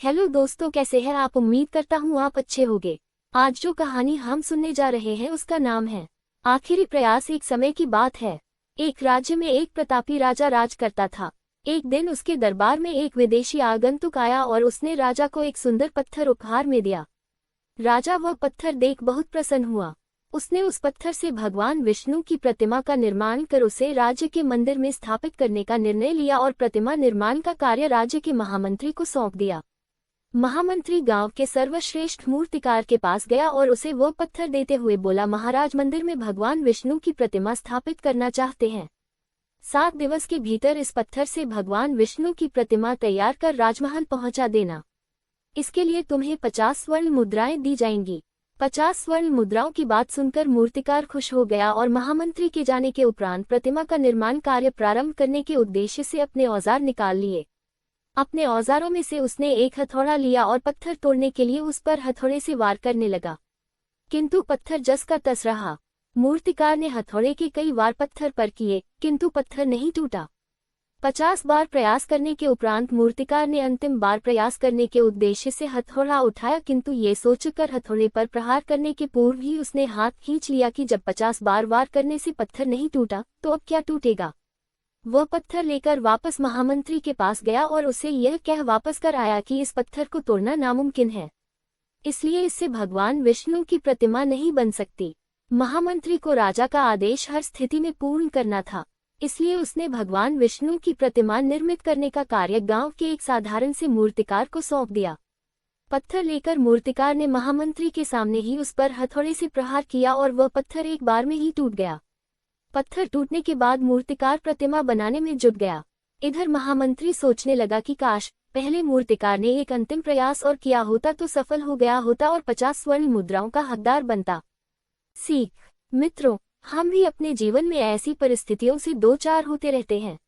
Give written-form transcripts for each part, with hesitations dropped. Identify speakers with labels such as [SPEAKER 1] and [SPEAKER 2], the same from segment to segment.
[SPEAKER 1] Hello दोस्तों, कैसे हैं आप। उम्मीद करता हूँ आप अच्छे होंगे। आज जो कहानी हम सुनने जा रहे हैं उसका नाम है आखिरी प्रयास। एक समय की बात है। एक राज्य में एक प्रतापी राजा राज करता था। एक दिन उसके दरबार में एक विदेशी आगंतुक आया और उसने राजा को एक सुंदर पत्थर उपहार में दिया। राजा वह पत्थर देख बहुत प्रसन्न हुआ। उसने उस पत्थर से भगवान विष्णु की प्रतिमा का निर्माण कर उसे राज्य के मंदिर में स्थापित करने का निर्णय लिया और प्रतिमा निर्माण का कार्य राज्य के महामंत्री को सौंप दिया। महामंत्री गांव के सर्वश्रेष्ठ मूर्तिकार के पास गया और उसे वो पत्थर देते हुए बोला, महाराज, मंदिर में भगवान विष्णु की प्रतिमा स्थापित करना चाहते हैं। 7 दिवस के भीतर इस पत्थर से भगवान विष्णु की प्रतिमा तैयार कर राजमहल पहुंचा देना। इसके लिए तुम्हें 50 स्वर्ण मुद्राएं दी जाएंगी। 50 स्वर्ण मुद्राओं की बात सुनकर मूर्तिकार खुश हो गया और महामंत्री के जाने के उपरांत प्रतिमा का निर्माण कार्य प्रारंभ करने के उद्देश्य से अपने औजार निकाल लिए। अपने औजारों में से उसने एक हथौड़ा लिया और पत्थर तोड़ने के लिए उस पर हथौड़े से वार करने लगा, किंतु पत्थर जस का तस रहा। मूर्तिकार ने हथौड़े के कई वार पत्थर पर किए, किंतु पत्थर नहीं टूटा। 50 बार प्रयास करने के उपरांत मूर्तिकार ने अंतिम बार प्रयास करने के उद्देश्य से हथौड़ा उठाया, किंतु ये सोचकर हथौड़े पर प्रहार करने के पूर्व ही उसने हाथ खींच लिया कि जब 50 बार वार करने से पत्थर नहीं टूटा तो अब क्या टूटेगा। वह पत्थर लेकर वापस महामंत्री के पास गया और उसे यह कह वापस कर आया कि इस पत्थर को तोड़ना नामुमकिन है, इसलिए इससे भगवान विष्णु की प्रतिमा नहीं बन सकती। महामंत्री को राजा का आदेश हर स्थिति में पूर्ण करना था, इसलिए उसने भगवान विष्णु की प्रतिमा निर्मित करने का कार्य गांव के एक साधारण से मूर्तिकार को सौंप दिया। पत्थर लेकर मूर्तिकार ने महामंत्री के सामने ही उस पर हथौड़े से प्रहार किया और वह पत्थर एक बार में ही टूट गया। पत्थर टूटने के बाद मूर्तिकार प्रतिमा बनाने में जुट गया। इधर महामंत्री सोचने लगा कि काश पहले मूर्तिकार ने एक अंतिम प्रयास और किया होता तो सफल हो गया होता और 50 स्वर्ण मुद्राओं का हकदार बनता। सीख मित्रों, हम भी अपने जीवन में ऐसी परिस्थितियों से दो चार होते रहते हैं।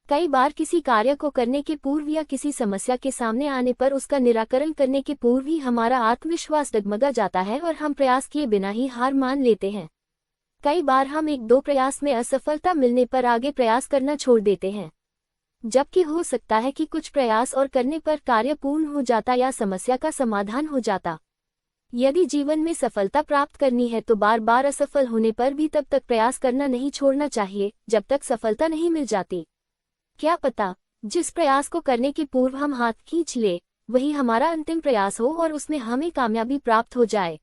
[SPEAKER 1] कई बार किसी कार्य को करने के पूर्व या किसी समस्या के सामने आने पर उसका निराकरण करने के पूर्व ही हमारा आत्मविश्वास डगमगा जाता है और हम प्रयास किए बिना ही हार मान लेते हैं। कई बार हम 1-2 प्रयास में असफलता मिलने पर आगे प्रयास करना छोड़ देते हैं, जबकि हो सकता है कि कुछ प्रयास और करने पर कार्य पूर्ण हो जाता या समस्या का समाधान हो जाता। यदि जीवन में सफलता प्राप्त करनी है तो बार बार असफल होने पर भी तब तक प्रयास करना नहीं छोड़ना चाहिए जब तक सफलता नहीं मिल जाती। क्या पता जिस प्रयास को करने के पूर्व हम हाथ खींच ले वही हमारा अंतिम प्रयास हो और उसमें हमें कामयाबी प्राप्त हो जाए।